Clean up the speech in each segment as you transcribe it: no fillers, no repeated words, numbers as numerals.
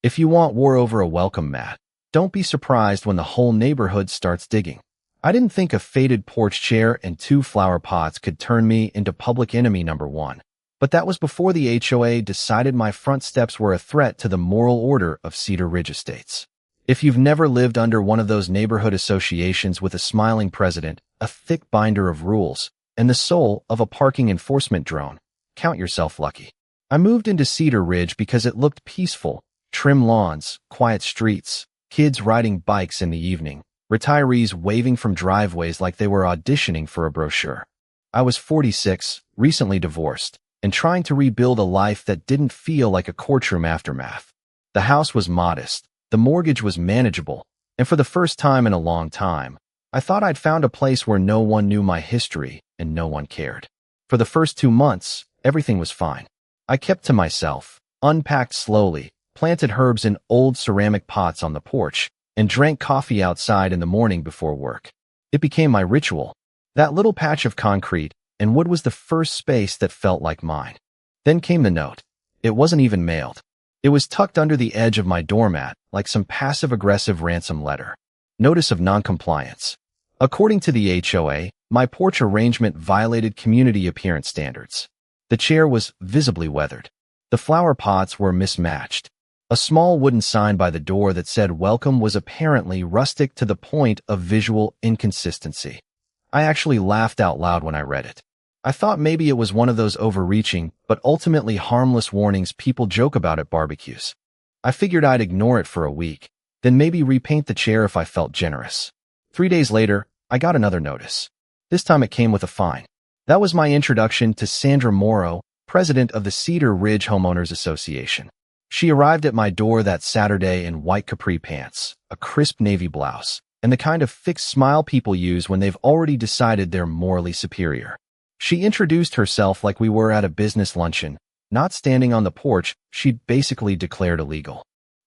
If you want war over a welcome mat, don't be surprised when the whole neighborhood starts digging. I didn't think a faded porch chair and 2 flower pots could turn me into public enemy number 1. But that was before the HOA decided my front steps were a threat to the moral order of Cedar Ridge Estates. If you've never lived under one of those neighborhood associations with a smiling president, a thick binder of rules, and the soul of a parking enforcement drone, count yourself lucky. I moved into Cedar Ridge because it looked peaceful: trim lawns, quiet streets, kids riding bikes in the evening, retirees waving from driveways like they were auditioning for a brochure. I was 46, recently divorced, and trying to rebuild a life that didn't feel like a courtroom aftermath. The house was modest, the mortgage was manageable, and for the first time in a long time, I thought I'd found a place where no one knew my history and no one cared. For the first 2 months, everything was fine. I kept to myself, unpacked slowly, planted herbs in old ceramic pots on the porch, and drank coffee outside in the morning before work. It became my ritual. That little patch of concrete and wood was the first space that felt like mine. Then came the note. It wasn't even mailed. It was tucked under the edge of my doormat like some passive-aggressive ransom letter. Notice of noncompliance. According to the HOA, my porch arrangement violated community appearance standards. The chair was visibly weathered. The flower pots were mismatched. A small wooden sign by the door that said welcome was apparently rustic to the point of visual inconsistency. I actually laughed out loud when I read it. I thought maybe it was one of those overreaching, but ultimately harmless warnings people joke about at barbecues. I figured I'd ignore it for a week, then maybe repaint the chair if I felt generous. 3 days later, I got another notice. This time it came with a fine. That was my introduction to Sandra Morrow, president of the Cedar Ridge Homeowners Association. She arrived at my door that Saturday in white capri pants, a crisp navy blouse, and the kind of fixed smile people use when they've already decided they're morally superior. She introduced herself like we were at a business luncheon, not standing on the porch she'd basically declared illegal.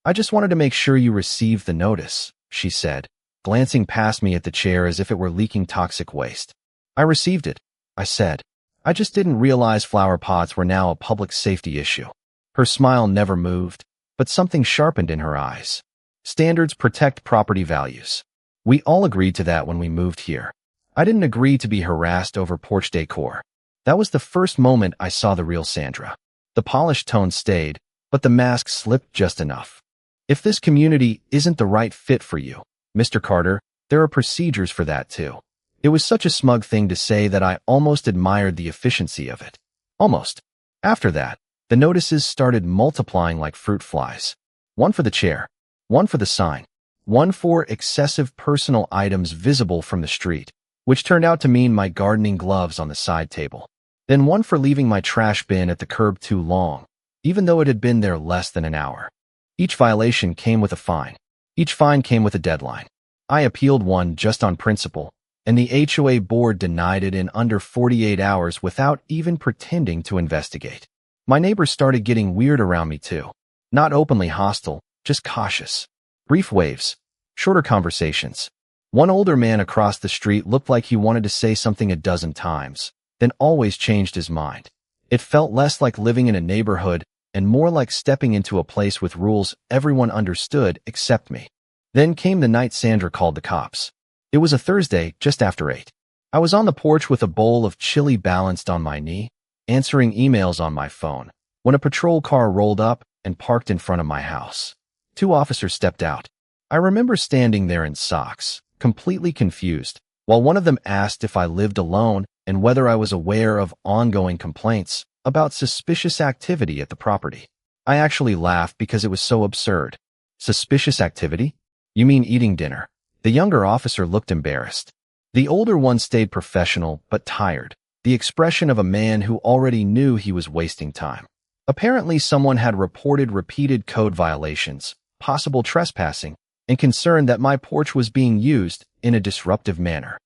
"I just wanted to make sure you received the notice," she said, glancing past me at the chair as if it were leaking toxic waste. "I received it," I said. "I just didn't realize flower pots were now a public safety issue." Her smile never moved, but something sharpened in her eyes. Standards protect property values. We all agreed to that when we moved here. I didn't agree to be harassed over porch decor. That was the first moment I saw the real Sandra. The polished tone stayed, but the mask slipped just enough. If this community isn't the right fit for you, Mr. Carter, there are procedures for that too. It was such a smug thing to say that I almost admired the efficiency of it. Almost. After that, the notices started multiplying like fruit flies. One for the chair, one for the sign, one for excessive personal items visible from the street, which turned out to mean my gardening gloves on the side table. Then one for leaving my trash bin at the curb too long, even though it had been there less than an hour. Each violation came with a fine. Each fine came with a deadline. I appealed one just on principle, and the HOA board denied it in under 48 hours without even pretending to investigate. My neighbors started getting weird around me too. Not openly hostile, just cautious. Brief waves, shorter conversations. One older man across the street looked like he wanted to say something a dozen times, then always changed his mind. It felt less like living in a neighborhood and more like stepping into a place with rules everyone understood except me. Then came the night Sandra called the cops. It was a Thursday, just after 8. I was on the porch with a bowl of chili balanced on my knee, answering emails on my phone, when a patrol car rolled up and parked in front of my house. 2 officers stepped out. I remember standing there in socks, completely confused, while one of them asked if I lived alone and whether I was aware of ongoing complaints about suspicious activity at the property. I actually laughed because it was so absurd. Suspicious activity? You mean eating dinner? The younger officer looked embarrassed. The older one stayed professional but tired, the expression of a man who already knew he was wasting time. Apparently someone had reported repeated code violations, possible trespassing, and concern that my porch was being used in a disruptive manner.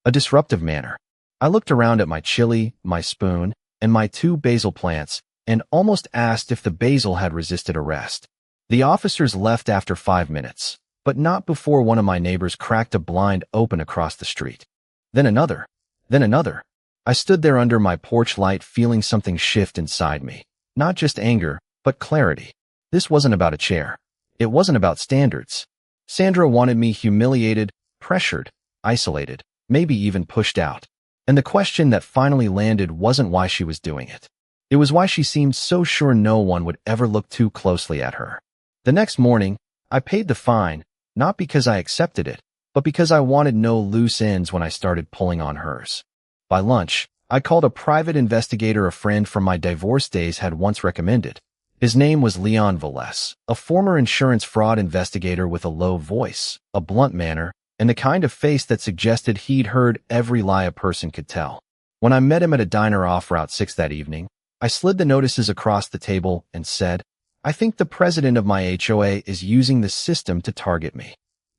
A disruptive manner. I looked around at my chili, my spoon, and my 2 basil plants, and almost asked if the basil had resisted arrest. The officers left after 5 minutes, but not before one of my neighbors cracked a blind open across the street. Then another. Then another. I stood there under my porch light feeling something shift inside me. Not just anger, but clarity. This wasn't about a chair. It wasn't about standards. Sandra wanted me humiliated, pressured, isolated, maybe even pushed out. And the question that finally landed wasn't why she was doing it. It was why she seemed so sure no one would ever look too closely at her. The next morning, I paid the fine, not because I accepted it, but because I wanted no loose ends when I started pulling on hers. By lunch, I called a private investigator a friend from my divorce days had once recommended. His name was Leon Velez, a former insurance fraud investigator with a low voice, a blunt manner, and the kind of face that suggested he'd heard every lie a person could tell. When I met him at a diner off Route 6 that evening, I slid the notices across the table and said, "I think the president of my HOA is using the system to target me."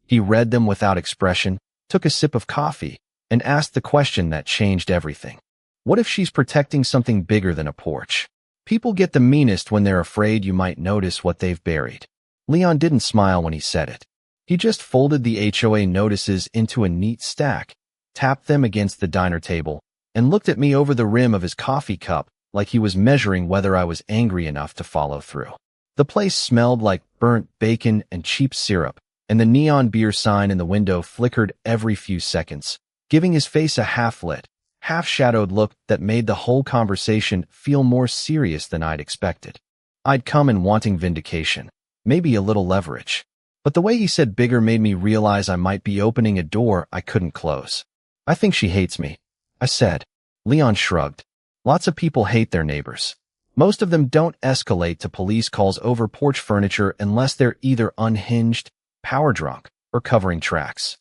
He read them without expression, took a sip of coffee, and asked the question that changed everything. What if she's protecting something bigger than a porch? People get the meanest when they're afraid you might notice what they've buried. Leon didn't smile when he said it. He just folded the HOA notices into a neat stack, tapped them against the diner table, and looked at me over the rim of his coffee cup like he was measuring whether I was angry enough to follow through. The place smelled like burnt bacon and cheap syrup, and the neon beer sign in the window flickered every few seconds, giving his face a half-lit, half-shadowed look that made the whole conversation feel more serious than I'd expected. I'd come in wanting vindication, maybe a little leverage. But the way he said bigger made me realize I might be opening a door I couldn't close. "I think she hates me," I said. Leon shrugged. "Lots of people hate their neighbors. Most of them don't escalate to police calls over porch furniture unless they're either unhinged, power drunk, or covering tracks.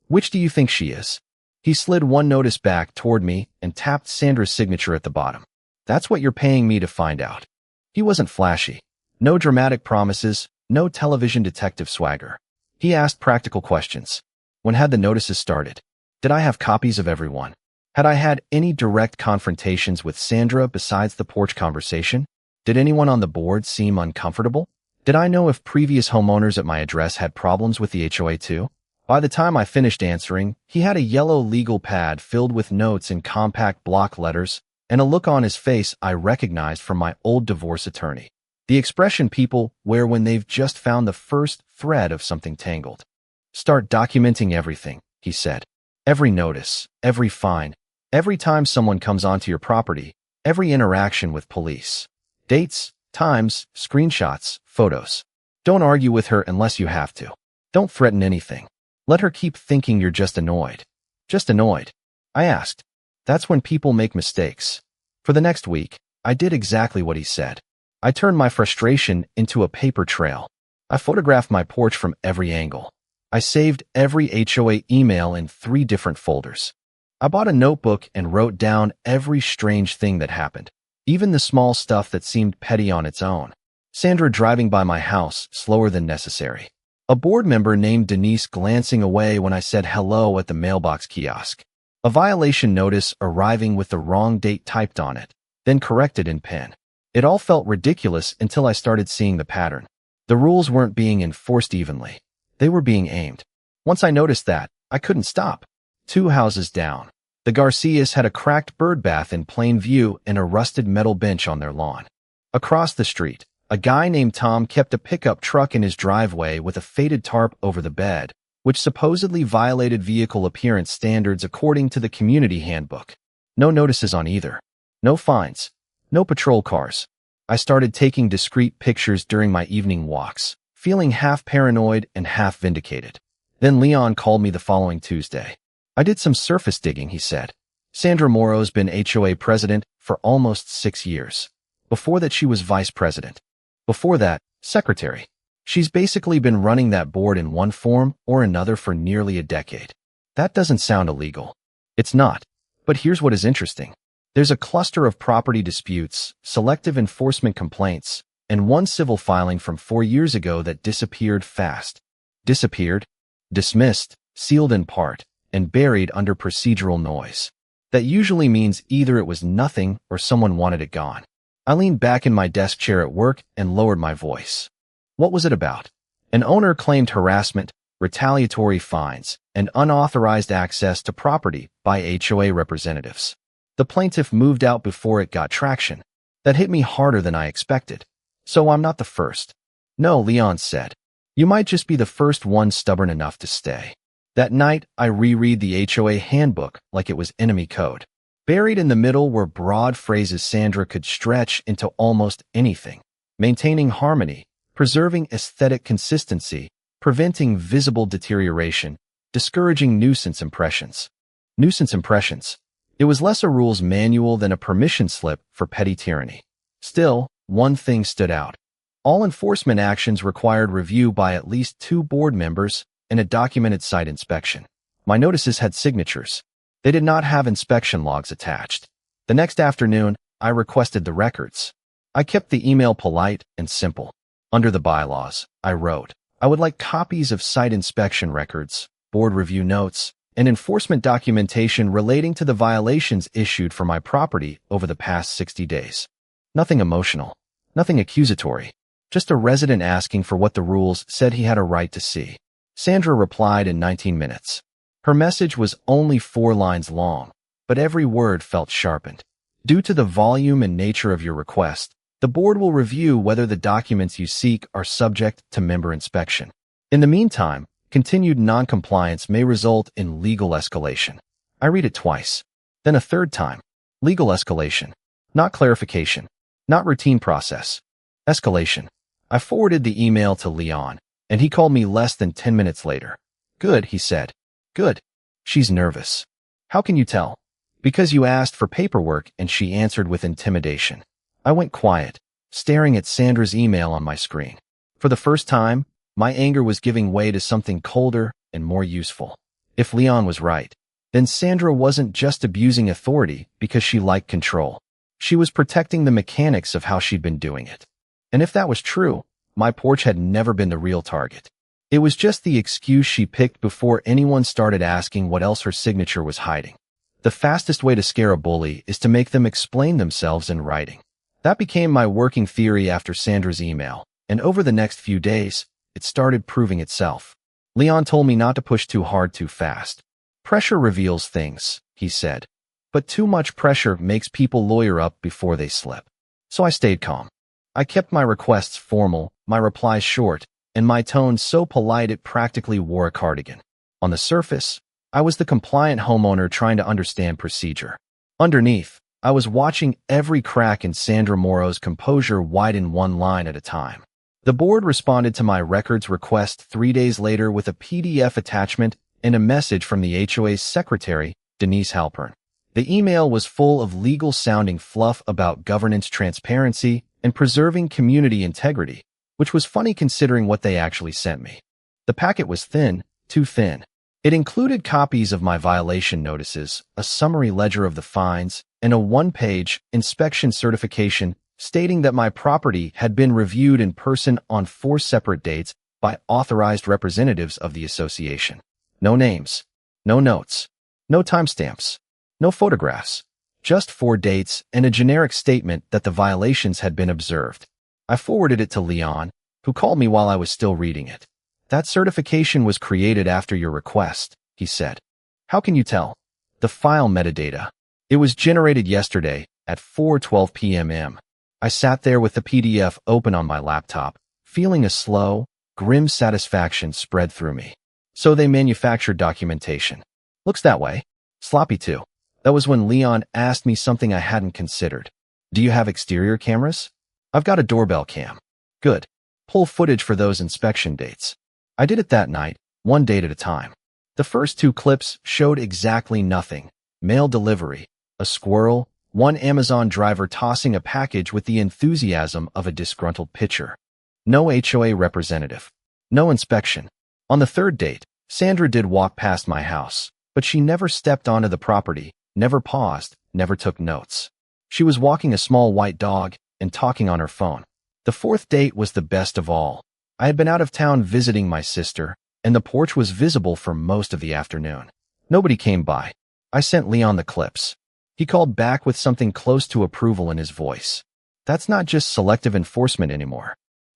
Which do you think she is?" He slid one notice back toward me and tapped Sandra's signature at the bottom. "That's what you're paying me to find out." He wasn't flashy. No dramatic promises, no television detective swagger. He asked practical questions. When had the notices started? Did I have copies of everyone? Had I had any direct confrontations with Sandra besides the porch conversation? Did anyone on the board seem uncomfortable? Did I know if previous homeowners at my address had problems with the HOA too? By the time I finished answering, he had a yellow legal pad filled with notes in compact block letters and a look on his face I recognized from my old divorce attorney. The expression people wear when they've just found the first thread of something tangled. "Start documenting everything," he said. "Every notice, every fine, every time someone comes onto your property, every interaction with police. Dates, times, screenshots, photos. Don't argue with her unless you have to. Don't threaten anything. Let her keep thinking you're just annoyed." "Just annoyed?" I asked. "That's when people make mistakes." For the next week, I did exactly what he said. I turned my frustration into a paper trail. I photographed my porch from every angle. I saved every HOA email in 3 different folders. I bought a notebook and wrote down every strange thing that happened, even the small stuff that seemed petty on its own. Sandra driving by my house slower than necessary. A board member named Denise glancing away when I said hello at the mailbox kiosk. A violation notice arriving with the wrong date typed on it, then corrected in pen. It all felt ridiculous until I started seeing the pattern. The rules weren't being enforced evenly. They were being aimed. Once I noticed that, I couldn't stop. 2 houses down, the Garcias had a cracked bird bath in plain view and a rusted metal bench on their lawn. Across the street, a guy named Tom kept a pickup truck in his driveway with a faded tarp over the bed, which supposedly violated vehicle appearance standards according to the community handbook. No notices on either. No fines. No patrol cars. I started taking discreet pictures during my evening walks, feeling half paranoid and half vindicated. Then Leon called me the following Tuesday. "I did some surface digging," he said. "Sandra Morrow's been HOA president for almost 6 years. Before that, she was vice president. Before that, secretary. She's basically been running that board in one form or another for nearly a decade. That doesn't sound illegal." It's not. But here's what is interesting. There's a cluster of property disputes, selective enforcement complaints, and one civil filing from 4 years ago that disappeared fast. Disappeared, dismissed, sealed in part, and buried under procedural noise. That usually means either it was nothing or someone wanted it gone. I leaned back in my desk chair at work and lowered my voice. What was it about? An owner claimed harassment, retaliatory fines, and unauthorized access to property by HOA representatives. The plaintiff moved out before it got traction. That hit me harder than I expected. "So I'm not the first." "No," Leon said. You might just be the first one stubborn enough to stay. That night, I reread the HOA handbook like it was enemy code. Buried in the middle were broad phrases Sandra could stretch into almost anything. Maintaining harmony, preserving aesthetic consistency, preventing visible deterioration, discouraging nuisance impressions. Nuisance impressions. It was less a rules manual than a permission slip for petty tyranny. Still, one thing stood out. All enforcement actions required review by at least 2 board members and a documented site inspection. My notices had signatures. They did not have inspection logs attached. The next afternoon, I requested the records. I kept the email polite and simple. Under the bylaws, I wrote, I would like copies of site inspection records, board review notes, and enforcement documentation relating to the violations issued for my property over the past 60 days. Nothing emotional, nothing accusatory, just a resident asking for what the rules said he had a right to see. Sandra replied in 19 minutes. Her message was only 4 lines long, but every word felt sharpened. Due to the volume and nature of your request, the board will review whether the documents you seek are subject to member inspection. In the meantime, continued noncompliance may result in legal escalation. I read it twice, then a third time. Legal escalation, not clarification, not routine process. Escalation. I forwarded the email to Leon, and he called me less than 10 minutes later. Good, he said. Good. She's nervous. How can you tell? Because you asked for paperwork and she answered with intimidation. I went quiet, staring at Sandra's email on my screen. For the first time, my anger was giving way to something colder and more useful. If Leon was right, then Sandra wasn't just abusing authority because she liked control. She was protecting the mechanics of how she'd been doing it. And if that was true, my porch had never been the real target. It was just the excuse she picked before anyone started asking what else her signature was hiding. The fastest way to scare a bully is to make them explain themselves in writing. That became my working theory after Sandra's email, and over the next few days, it started proving itself. Leon told me not to push too hard too fast. Pressure reveals things, he said. But too much pressure makes people lawyer up before they slip. So I stayed calm. I kept my requests formal, my replies short, and my tone so polite it practically wore a cardigan. On the surface, I was the compliant homeowner trying to understand procedure. Underneath, I was watching every crack in Sandra Morrow's composure widen one line at a time. The board responded to my records request 3 days later with a PDF attachment and a message from the HOA's secretary, Denise Halpern. The email was full of legal-sounding fluff about governance transparency and preserving community integrity, which was funny considering what they actually sent me. The packet was thin, too thin. It included copies of my violation notices, a summary ledger of the fines, and a 1-page inspection certification stating that my property had been reviewed in person on 4 separate dates by authorized representatives of the association. No names, no notes, no timestamps, no photographs, just 4 dates and a generic statement that the violations had been observed. I forwarded it to Leon, who called me while I was still reading it. That certification was created after your request, he said. How can you tell? The file metadata. It was generated yesterday at 4:12 p.m. I sat there with the PDF open on my laptop, feeling a slow, grim satisfaction spread through me. So they manufactured documentation. Looks that way. Sloppy too. That was when Leon asked me something I hadn't considered. Do you have exterior cameras? I've got a doorbell cam. Good. Pull footage for those inspection dates. I did it that night, 1 date at a time. The first 2 clips showed exactly nothing. Mail delivery, a squirrel, one Amazon driver tossing a package with the enthusiasm of a disgruntled pitcher. No HOA representative. No inspection. On the 3rd date, Sandra did walk past my house, but she never stepped onto the property, never paused, never took notes. She was walking a small white dog and talking on her phone. The 4th date was the best of all. I had been out of town visiting my sister, and the porch was visible for most of the afternoon. Nobody came by. I sent Leon the clips. He called back with something close to approval in his voice. That's not just selective enforcement anymore.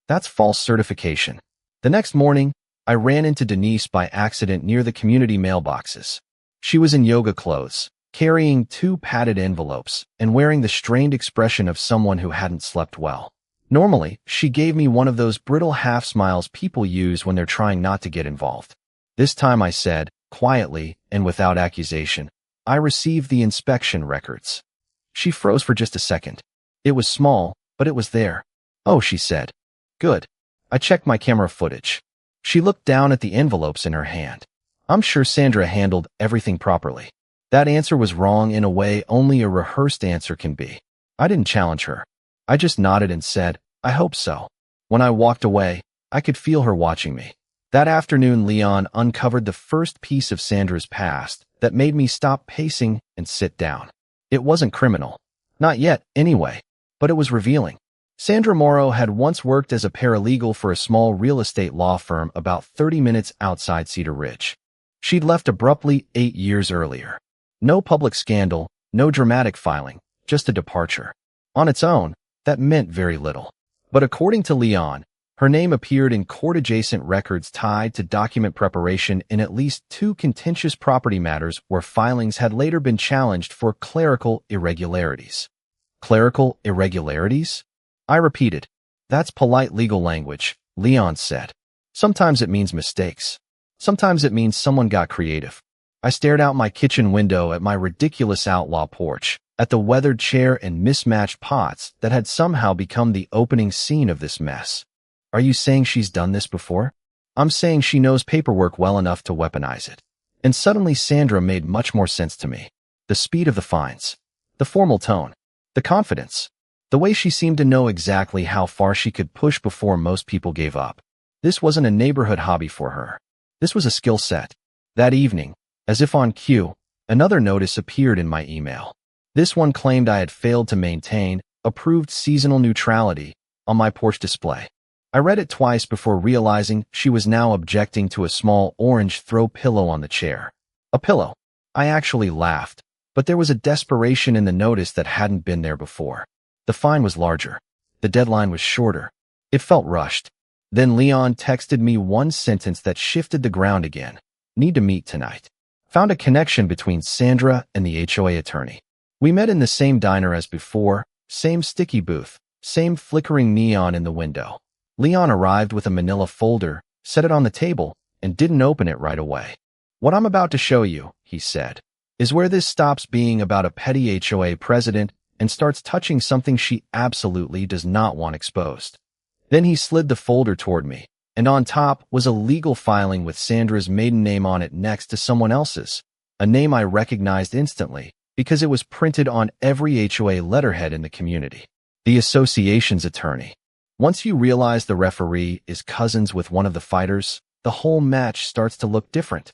That's false certification. The next morning, I ran into Denise by accident near the community mailboxes. She was in yoga clothes, carrying 2 padded envelopes, and wearing the strained expression of someone who hadn't slept well. Normally, she gave me one of those brittle half-smiles people use when they're trying not to get involved. This time I said, quietly and without accusation, I received the inspection records. She froze for just a second. It was small, but it was there. Oh, she said. Good. I checked my camera footage. She looked down at the envelopes in her hand. I'm sure Sandra handled everything properly. That answer was wrong in a way only a rehearsed answer can be. I didn't challenge her. I just nodded and said, I hope so. When I walked away, I could feel her watching me. That afternoon, Leon uncovered the first piece of Sandra's past that made me stop pacing and sit down. It wasn't criminal. Not yet, anyway. But it was revealing. Sandra Morrow had once worked as a paralegal for a small real estate law firm about 30 minutes outside Cedar Ridge. She'd left abruptly 8 years earlier. No public scandal, no dramatic filing, just a departure. On its own, that meant very little. But according to Leon, her name appeared in court-adjacent records tied to document preparation in at least 2 contentious property matters where filings had later been challenged for clerical irregularities. Clerical irregularities? I repeated. That's polite legal language, Leon said. Sometimes it means mistakes. Sometimes it means someone got creative. I stared out my kitchen window at my ridiculous outlaw porch, at the weathered chair and mismatched pots that had somehow become the opening scene of this mess. Are you saying she's done this before? I'm saying she knows paperwork well enough to weaponize it. And suddenly Sandra made much more sense to me. The speed of the fines. The formal tone. The confidence. The way she seemed to know exactly how far she could push before most people gave up. This wasn't a neighborhood hobby for her. This was a skill set. That evening, as if on cue, another notice appeared in my email. This one claimed I had failed to maintain approved seasonal neutrality on my porch display. I read it twice before realizing she was now objecting to a small orange throw pillow on the chair. A pillow. I actually laughed, but there was a desperation in the notice that hadn't been there before. The fine was larger. The deadline was shorter. It felt rushed. Then Leon texted me one sentence that shifted the ground again. Need to meet tonight. Found a connection between Sandra and the HOA attorney. We met in the same diner as before, same sticky booth, same flickering neon in the window. Leon arrived with a manila folder, set it on the table, and didn't open it right away. What I'm about to show you, he said, is where this stops being about a petty HOA president and starts touching something she absolutely does not want exposed. Then he slid the folder toward me, and on top was a legal filing with Sandra's maiden name on it next to someone else's, a name I recognized instantly because it was printed on every HOA letterhead in the community. The association's attorney. Once you realize the referee is cousins with one of the fighters, the whole match starts to look different.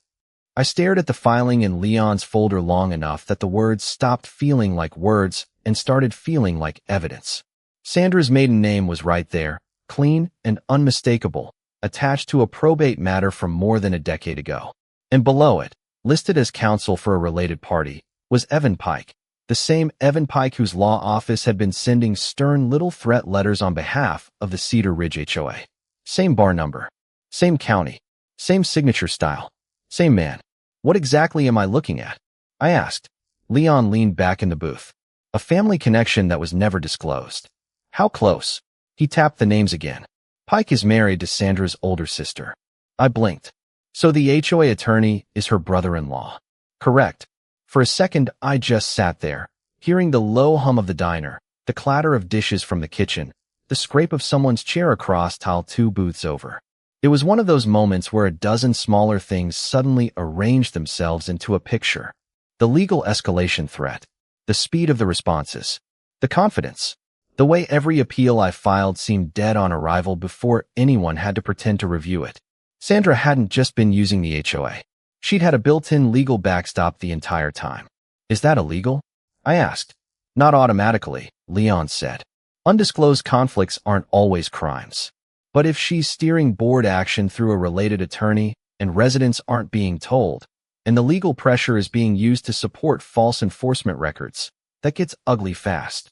I stared at the filing in Leon's folder long enough that the words stopped feeling like words and started feeling like evidence. Sandra's maiden name was right there, clean and unmistakable, attached to a probate matter from more than a decade ago. And below it, listed as counsel for a related party, was Evan Pike, the same Evan Pike whose law office had been sending stern little threat letters on behalf of the Cedar Ridge HOA. Same bar number. Same county. Same signature style. Same man. What exactly am I looking at? I asked. Leon leaned back in the booth. A family connection that was never disclosed. How close? He tapped the names again. Pike is married to Sandra's older sister. I blinked. So the HOA attorney is her brother-in-law. Correct. For a second, I just sat there, hearing the low hum of the diner, the clatter of dishes from the kitchen, the scrape of someone's chair across tile 2 booths over. It was one of those moments where a dozen smaller things suddenly arranged themselves into a picture. The legal escalation threat, the speed of the responses, the confidence, the way every appeal I filed seemed dead on arrival before anyone had to pretend to review it. Sandra hadn't just been using the HOA. She'd had a built-in legal backstop the entire time. Is that illegal? I asked. Not automatically, Leon said. Undisclosed conflicts aren't always crimes. But if she's steering board action through a related attorney and residents aren't being told, and the legal pressure is being used to support false enforcement records, that gets ugly fast.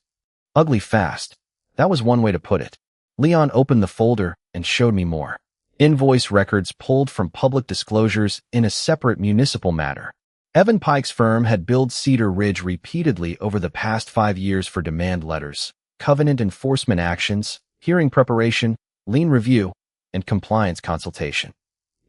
Ugly fast. That was one way to put it. Leon opened the folder and showed me more. Invoice records pulled from public disclosures in a separate municipal matter. Evan Pike's firm had billed Cedar Ridge repeatedly over the past 5 years for demand letters, covenant enforcement actions, hearing preparation, lien review, and compliance consultation.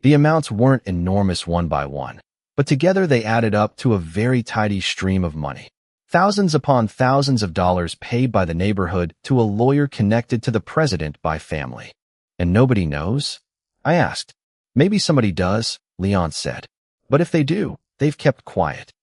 The amounts weren't enormous one by one, but together they added up to a very tidy stream of money. Thousands upon thousands of dollars paid by the neighborhood to a lawyer connected to the president by family. And nobody knows? I asked. Maybe somebody does, Leon said. But if they do, they've kept quiet.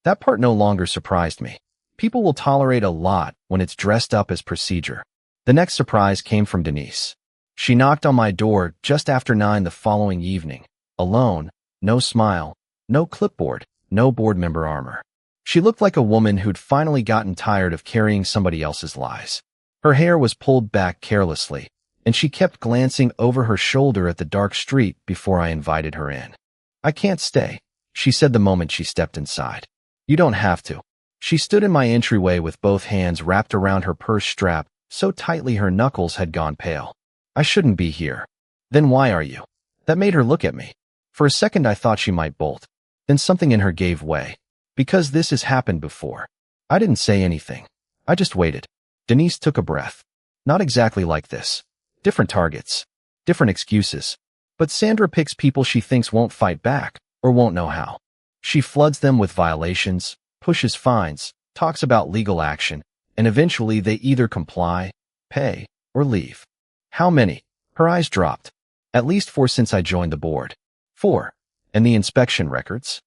That part no longer surprised me. People will tolerate a lot when it's dressed up as procedure. The next surprise came from Denise. She knocked on my door just after 9 the following evening, alone, no smile, no clipboard, no board member armor. She looked like a woman who'd finally gotten tired of carrying somebody else's lies. Her hair was pulled back carelessly, and she kept glancing over her shoulder at the dark street before I invited her in. "I can't stay," she said the moment she stepped inside. "You don't have to." She stood in my entryway with both hands wrapped around her purse strap so tightly her knuckles had gone pale. "I shouldn't be here." "Then why are you?" That made her look at me. For a second I thought she might bolt. Then something in her gave way. "Because this has happened before." I didn't say anything. I just waited. Denise took a breath. "Not exactly like this. Different targets. Different excuses. But Sandra picks people she thinks won't fight back or won't know how. She floods them with violations, pushes fines, talks about legal action, and eventually they either comply, pay, or leave." "How many?" Her eyes dropped. "At least 4 since I joined the board." "4? And the inspection records?"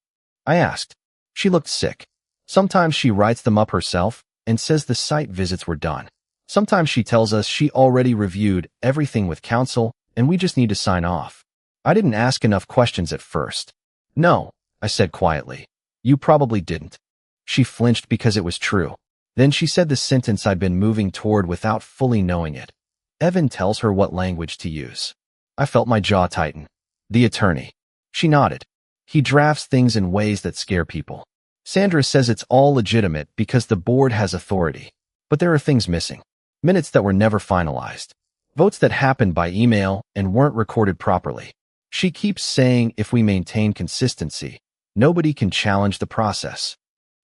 I asked. She looked sick. "Sometimes she writes them up herself and says the site visits were done. Sometimes she tells us she already reviewed everything with counsel and we just need to sign off." I didn't ask enough questions at first. "No," I said quietly. "You probably didn't." She flinched because it was true. Then she said the sentence I'd been moving toward without fully knowing it. "Evan tells her what language to use." I felt my jaw tighten. "The attorney." She nodded. "He drafts things in ways that scare people. Sandra says it's all legitimate because the board has authority. But there are things missing. Minutes that were never finalized. Votes that happened by email and weren't recorded properly. She keeps saying if we maintain consistency, nobody can challenge the process."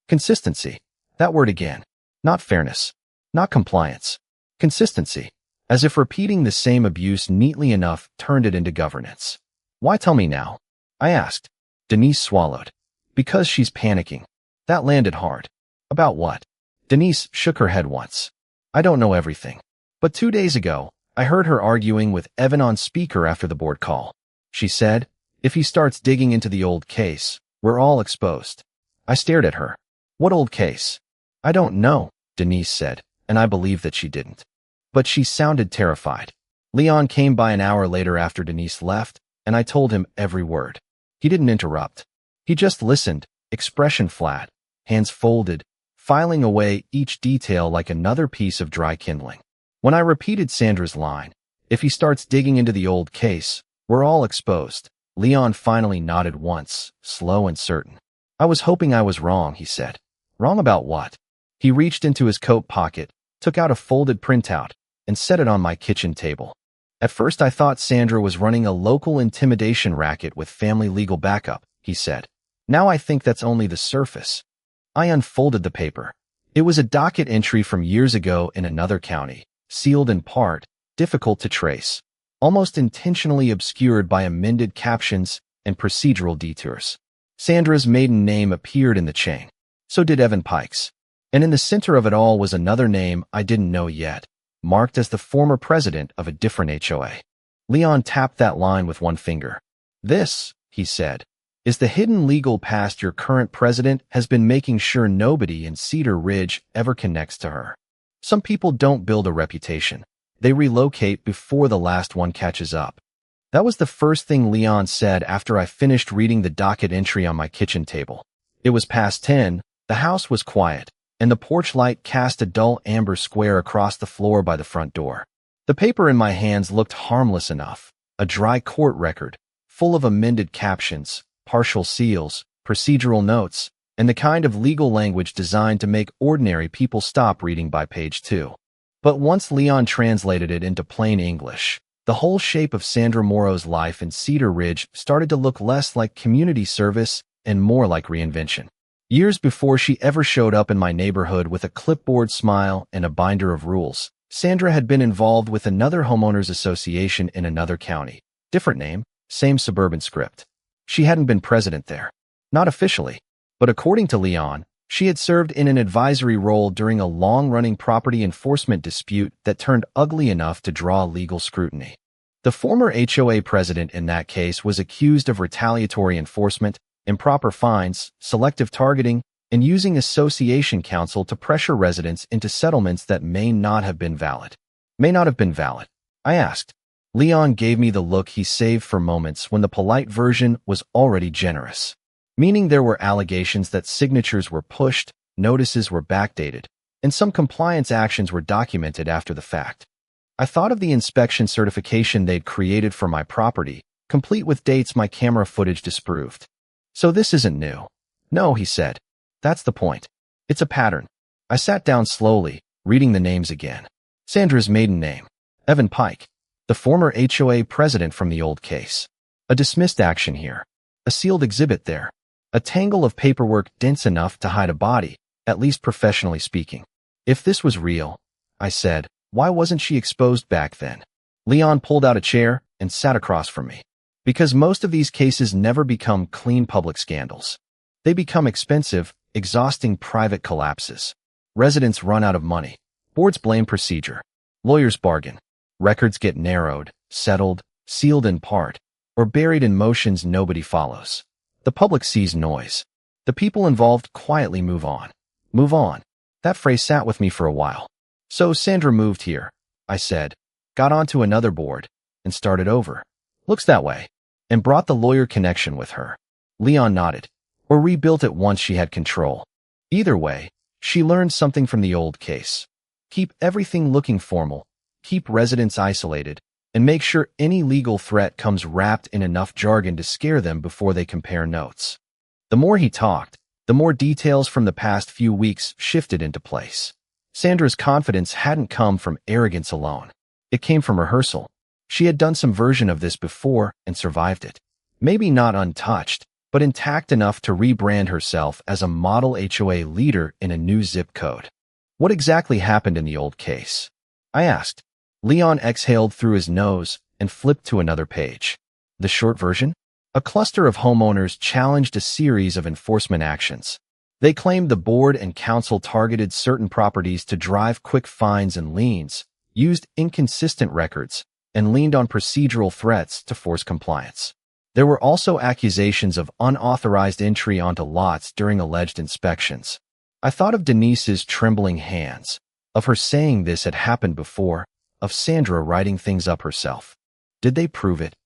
Consistency. That word again. Not fairness. Not compliance. Consistency. As if repeating the same abuse neatly enough turned it into governance. "Why tell me now?" I asked. Denise swallowed. "Because she's panicking." That landed hard. "About what?" Denise shook her head once. "I don't know everything. But 2 days ago, I heard her arguing with Evan on speaker after the board call. She said, if he starts digging into the old case, we're all exposed." I stared at her. "What old case?" "I don't know," Denise said, and I believed that she didn't. But she sounded terrified. Leon came by an hour later after Denise left, and I told him every word. He didn't interrupt. He just listened, expression flat, hands folded, filing away each detail like another piece of dry kindling. When I repeated Sandra's line, if he starts digging into the old case, we're all exposed, Leon finally nodded once, slow and certain. "I was hoping I was wrong," he said. "Wrong about what?" He reached into his coat pocket, took out a folded printout, and set it on my kitchen table. "At first I thought Sandra was running a local intimidation racket with family legal backup," he said. "Now I think that's only the surface." I unfolded the paper. It was a docket entry from years ago in another county, sealed in part, difficult to trace, almost intentionally obscured by amended captions and procedural detours. Sandra's maiden name appeared in the chain. So did Evan Pike's. And in the center of it all was another name I didn't know yet, marked as the former president of a different HOA. Leon tapped that line with one finger. "This," he said, "is the hidden legal past your current president has been making sure nobody in Cedar Ridge ever connects to her. Some people don't build a reputation. They relocate before the last one catches up." That was the first thing Leon said after I finished reading the docket entry on my kitchen table. It was past 10, the house was quiet, and the porch light cast a dull amber square across the floor by the front door. The paper in my hands looked harmless enough, a dry court record, full of amended captions, partial seals, procedural notes, and the kind of legal language designed to make ordinary people stop reading by page 2. But once Leon translated it into plain English, the whole shape of Sandra Morrow's life in Cedar Ridge started to look less like community service and more like reinvention. Years before she ever showed up in my neighborhood with a clipboard smile and a binder of rules, Sandra had been involved with another homeowners association in another county. Different name, same suburban script. She hadn't been president there. Not officially. But according to Leon, she had served in an advisory role during a long-running property enforcement dispute that turned ugly enough to draw legal scrutiny. The former HOA president in that case was accused of retaliatory enforcement, improper fines, selective targeting, and using association counsel to pressure residents into settlements that may not have been valid. May not have been valid, I asked. Leon gave me the look he saved for moments when the polite version was already generous. Meaning there were allegations that signatures were pushed, notices were backdated, and some compliance actions were documented after the fact. I thought of the inspection certification they'd created for my property, complete with dates my camera footage disproved. So this isn't new. No, he said. That's the point. It's a pattern. I sat down slowly, reading the names again. Sandra's maiden name, Evan Pike. The former HOA president from the old case. A dismissed action here. A sealed exhibit there. A tangle of paperwork dense enough to hide a body, at least professionally speaking. If this was real, I said, why wasn't she exposed back then? Leon pulled out a chair and sat across from me. Because most of these cases never become clean public scandals. They become expensive, exhausting private collapses. Residents run out of money. Boards blame procedure. Lawyers bargain. Records get narrowed, settled, sealed in part, or buried in motions nobody follows. The public sees noise. The people involved quietly move on. Move on. That phrase sat with me for a while. So Sandra moved here, I said, got onto another board, and started over. Looks that way. And brought the lawyer connection with her. Leon nodded. Or rebuilt it once she had control. Either way, she learned something from the old case. Keep everything looking formal, keep residents isolated, and make sure any legal threat comes wrapped in enough jargon to scare them before they compare notes. The more he talked, the more details from the past few weeks shifted into place. Sandra's confidence hadn't come from arrogance alone. It came from rehearsal. She had done some version of this before and survived it. Maybe not untouched, but intact enough to rebrand herself as a model HOA leader in a new zip code. What exactly happened in the old case? I asked. Leon exhaled through his nose and flipped to another page. The short version? A cluster of homeowners challenged a series of enforcement actions. They claimed the board and council targeted certain properties to drive quick fines and liens, used inconsistent records, and leaned on procedural threats to force compliance. There were also accusations of unauthorized entry onto lots during alleged inspections. I thought of Denise's trembling hands, of her saying this had happened before, of Sandra writing things up herself. Did they prove it?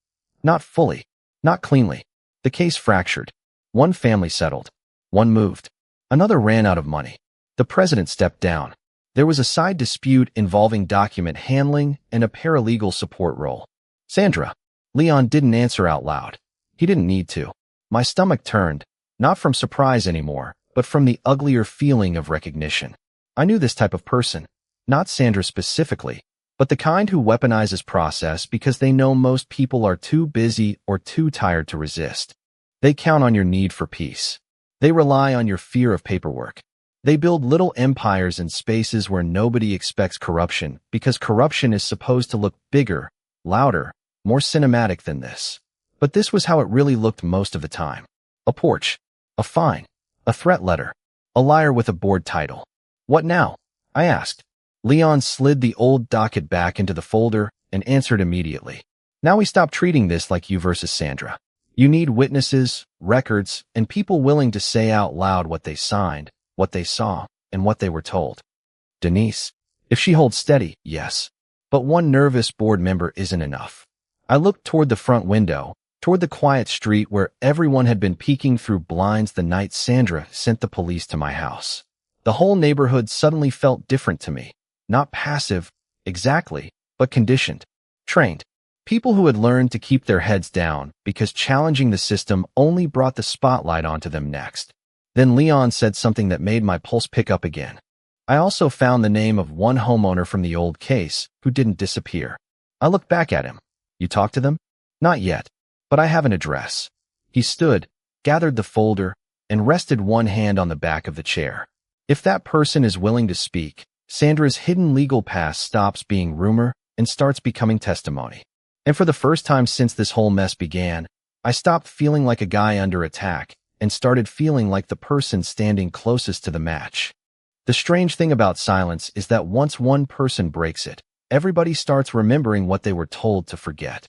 Not fully. Not cleanly. The case fractured. One family settled. One moved. Another ran out of money. The president stepped down. There was a side dispute involving document handling and a paralegal support role. Sandra. Leon didn't answer out loud. He didn't need to. My stomach turned, not from surprise anymore, but from the uglier feeling of recognition. I knew this type of person. Not Sandra specifically, but the kind who weaponizes process because they know most people are too busy or too tired to resist. They count on your need for peace. They rely on your fear of paperwork. They build little empires in spaces where nobody expects corruption because corruption is supposed to look bigger, louder, more cinematic than this. But this was how it really looked most of the time. A porch, a fine, a threat letter, a liar with a board title. What now? I asked. Leon slid the old docket back into the folder and answered immediately. Now we stop treating this like you versus Sandra. You need witnesses, records, and people willing to say out loud what they signed, what they saw, and what they were told. Denise, if she holds steady, yes. But one nervous board member isn't enough. I looked toward the front window, toward the quiet street where everyone had been peeking through blinds the night Sandra sent the police to my house. The whole neighborhood suddenly felt different to me. Not passive, exactly, but conditioned, trained. People who had learned to keep their heads down because challenging the system only brought the spotlight onto them next. Then Leon said something that made my pulse pick up again. I also found the name of one homeowner from the old case who didn't disappear. I looked back at him. You talked to them? Not yet, but I have an address. He stood, gathered the folder, and rested one hand on the back of the chair. If that person is willing to speak, Sandra's hidden legal past stops being rumor and starts becoming testimony. And for the first time since this whole mess began, I stopped feeling like a guy under attack and started feeling like the person standing closest to the match. The strange thing about silence is that once one person breaks it, everybody starts remembering what they were told to forget.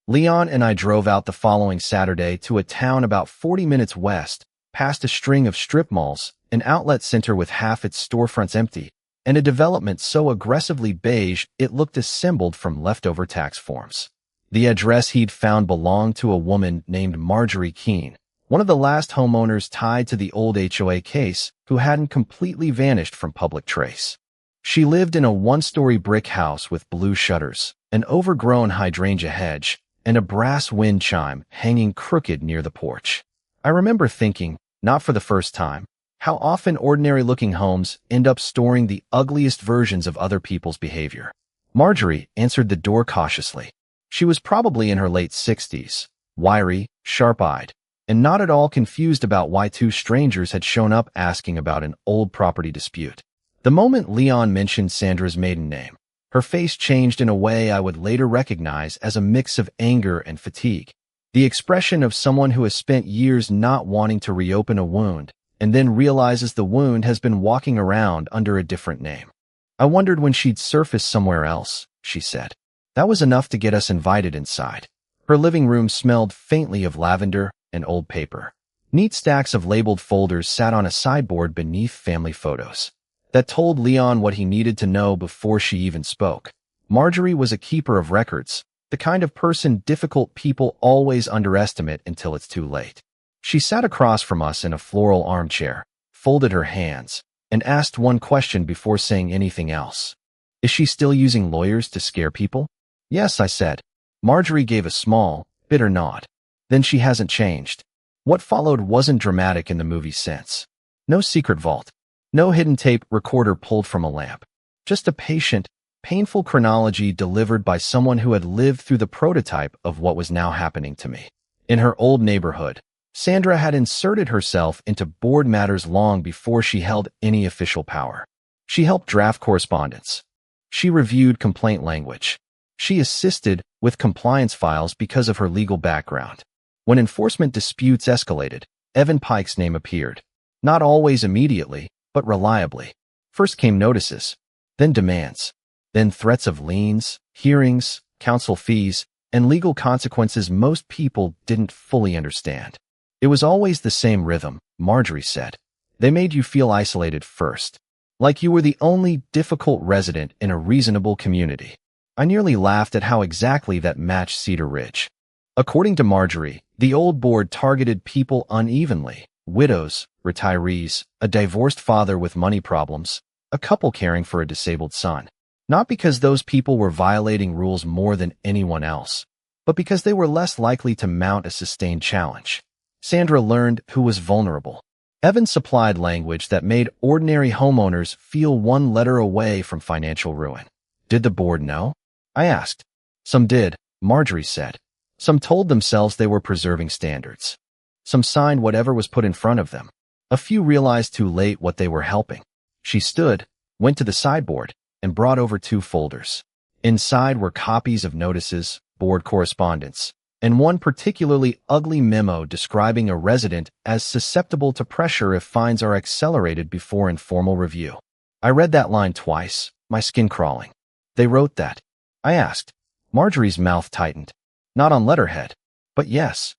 Leon and I drove out the following Saturday to a town about 40 minutes west, past a string of strip malls, an outlet center with half its storefronts empty, and a development so aggressively beige it looked assembled from leftover tax forms. The address he'd found belonged to a woman named Marjorie Keene, one of the last homeowners tied to the old HOA case who hadn't completely vanished from public trace. She lived in a one-story brick house with blue shutters, an overgrown hydrangea hedge, and a brass wind chime hanging crooked near the porch. I remember thinking, not for the first time, how often ordinary-looking homes end up storing the ugliest versions of other people's behavior. Marjorie answered the door cautiously. She was probably in her late 60s, wiry, sharp-eyed, and not at all confused about why two strangers had shown up asking about an old property dispute. The moment Leon mentioned Sandra's maiden name, her face changed in a way I would later recognize as a mix of anger and fatigue. The expression of someone who has spent years not wanting to reopen a wound and then realizes the wound has been walking around under a different name. I wondered when she'd surface somewhere else, she said. That was enough to get us invited inside. Her living room smelled faintly of lavender and old paper. Neat stacks of labeled folders sat on a sideboard beneath family photos. That told Leon what he needed to know before she even spoke. Marjorie was a keeper of records, the kind of person difficult people always underestimate until it's too late. She sat across from us in a floral armchair, folded her hands, and asked one question before saying anything else. Is she still using lawyers to scare people? Yes, I said. Marjorie gave a small, bitter nod. Then she hasn't changed. What followed wasn't dramatic in the movie sense. No secret vault. No hidden tape recorder pulled from a lamp. Just a patient, painful chronology delivered by someone who had lived through the prototype of what was now happening to me. In her old neighborhood, Sandra had inserted herself into board matters long before she held any official power. She helped draft correspondence. She reviewed complaint language. She assisted with compliance files because of her legal background. When enforcement disputes escalated, Evan Pike's name appeared. Not always immediately, but reliably. First came notices, then demands, then threats of liens, hearings, counsel fees, and legal consequences most people didn't fully understand. It was always the same rhythm, Marjorie said. They made you feel isolated first, like you were the only difficult resident in a reasonable community. I nearly laughed at how exactly that matched Cedar Ridge. According to Marjorie, the old board targeted people unevenly: widows, retirees, a divorced father with money problems, a couple caring for a disabled son. Not because those people were violating rules more than anyone else, but because they were less likely to mount a sustained challenge. Sandra learned who was vulnerable. Evan supplied language that made ordinary homeowners feel one letter away from financial ruin. Did the board know? I asked. Some did, Marjorie said. Some told themselves they were preserving standards. Some signed whatever was put in front of them. A few realized too late what they were helping. She stood, went to the sideboard, and brought over 2 folders. Inside were copies of notices, board correspondence, and one particularly ugly memo describing a resident as susceptible to pressure if fines are accelerated before informal review. I read that line twice, my skin crawling. They wrote that. I asked. Marjorie's mouth tightened. Not on letterhead, but yes.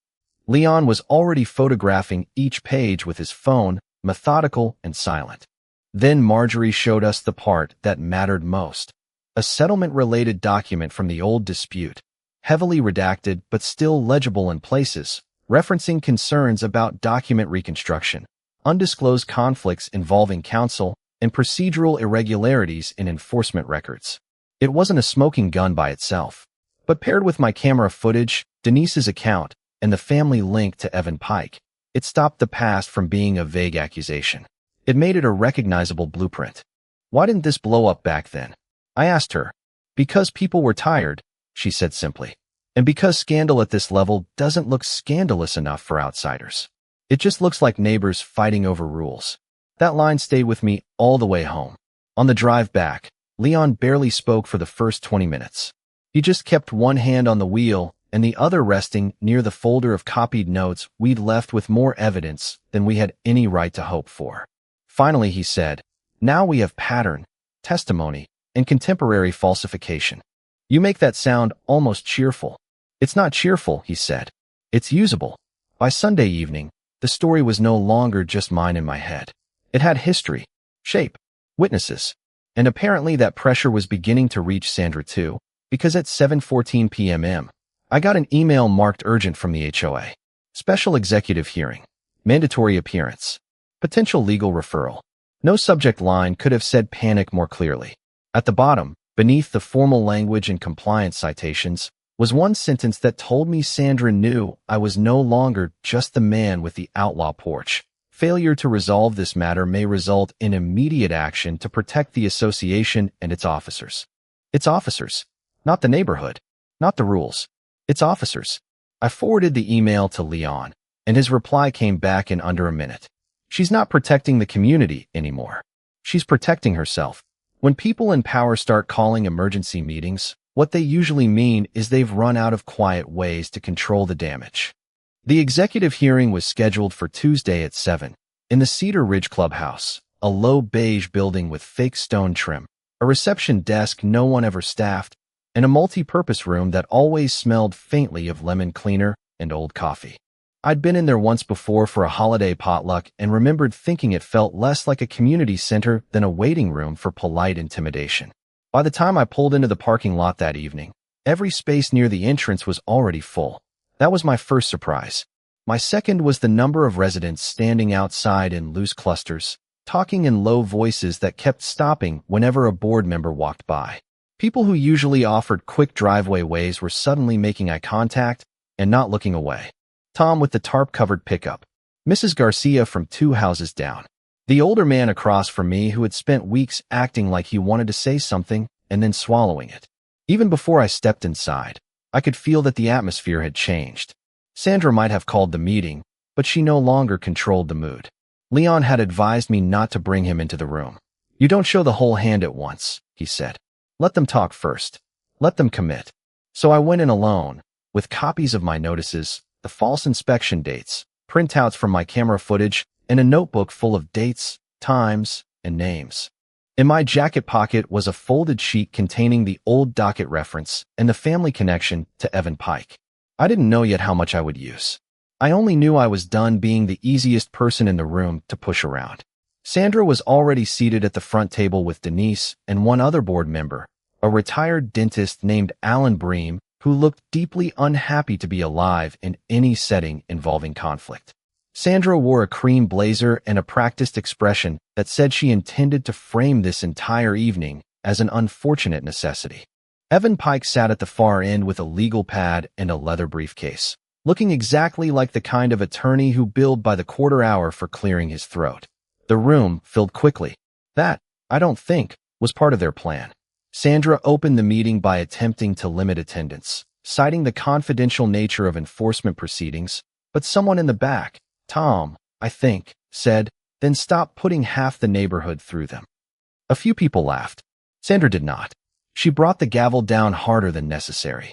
Leon was already photographing each page with his phone, methodical and silent. Then Marjorie showed us the part that mattered most. A settlement-related document from the old dispute, heavily redacted but still legible in places, referencing concerns about document reconstruction, undisclosed conflicts involving counsel, and procedural irregularities in enforcement records. It wasn't a smoking gun by itself, but paired with my camera footage, Denise's account, and the family link to Evan Pike, it stopped the past from being a vague accusation. It made it a recognizable blueprint. Why didn't this blow up back then? I asked her. Because people were tired, she said simply. And because scandal at this level doesn't look scandalous enough for outsiders. It just looks like neighbors fighting over rules. That line stayed with me all the way home. On the drive back, Leon barely spoke for the first 20 minutes. He just kept one hand on the wheel and the other resting near the folder of copied notes we'd left with more evidence than we had any right to hope for. Finally, he said, "Now we have pattern, testimony, and contemporary falsification." "You make that sound almost cheerful." "It's not cheerful," he said. "It's usable." By Sunday evening, the story was no longer just mine in my head. It had history, shape, witnesses, and apparently that pressure was beginning to reach Sandra too, because at 7:14 p.m. I got an email marked urgent from the HOA. Special executive hearing. Mandatory appearance. Potential legal referral. No subject line could have said panic more clearly. At the bottom, beneath the formal language and compliance citations, was one sentence that told me Sandra knew I was no longer just the man with the outlaw porch. Failure to resolve this matter may result in immediate action to protect the association and its officers. Its officers, not the neighborhood, not the rules. Its officers. I forwarded the email to Leon, and his reply came back in under a minute. She's not protecting the community anymore. She's protecting herself. When people in power start calling emergency meetings, what they usually mean is they've run out of quiet ways to control the damage. The executive hearing was scheduled for Tuesday at 7, in the Cedar Ridge Clubhouse, a low beige building with fake stone trim, a reception desk no one ever staffed, and a multi-purpose room that always smelled faintly of lemon cleaner and old coffee. I'd been in there once before for a holiday potluck and remembered thinking it felt less like a community center than a waiting room for polite intimidation. By the time I pulled into the parking lot that evening, every space near the entrance was already full. That was my first surprise. My second was the number of residents standing outside in loose clusters, talking in low voices that kept stopping whenever a board member walked by. People who usually offered quick driveway ways were suddenly making eye contact and not looking away. Tom with the tarp-covered pickup. Mrs. Garcia from 2 houses down. The older man across from me who had spent weeks acting like he wanted to say something and then swallowing it. Even before I stepped inside, I could feel that the atmosphere had changed. Sandra might have called the meeting, but she no longer controlled the mood. Leon had advised me not to bring him into the room. "You don't show the whole hand at once," he said. "Let them talk first. Let them commit." So I went in alone, with copies of my notices, the false inspection dates, printouts from my camera footage, and a notebook full of dates, times, and names. In my jacket pocket was a folded sheet containing the old docket reference and the family connection to Evan Pike. I didn't know yet how much I would use. I only knew I was done being the easiest person in the room to push around. Sandra was already seated at the front table with Denise and one other board member, a retired dentist named Alan Bream, who looked deeply unhappy to be alive in any setting involving conflict. Sandra wore a cream blazer and a practiced expression that said she intended to frame this entire evening as an unfortunate necessity. Evan Pike sat at the far end with a legal pad and a leather briefcase, looking exactly like the kind of attorney who billed by the quarter hour for clearing his throat. The room filled quickly. That, I don't think, was part of their plan. Sandra opened the meeting by attempting to limit attendance, citing the confidential nature of enforcement proceedings, but someone in the back, Tom, I think, said, "Then stop putting half the neighborhood through them." A few people laughed. Sandra did not. She brought the gavel down harder than necessary.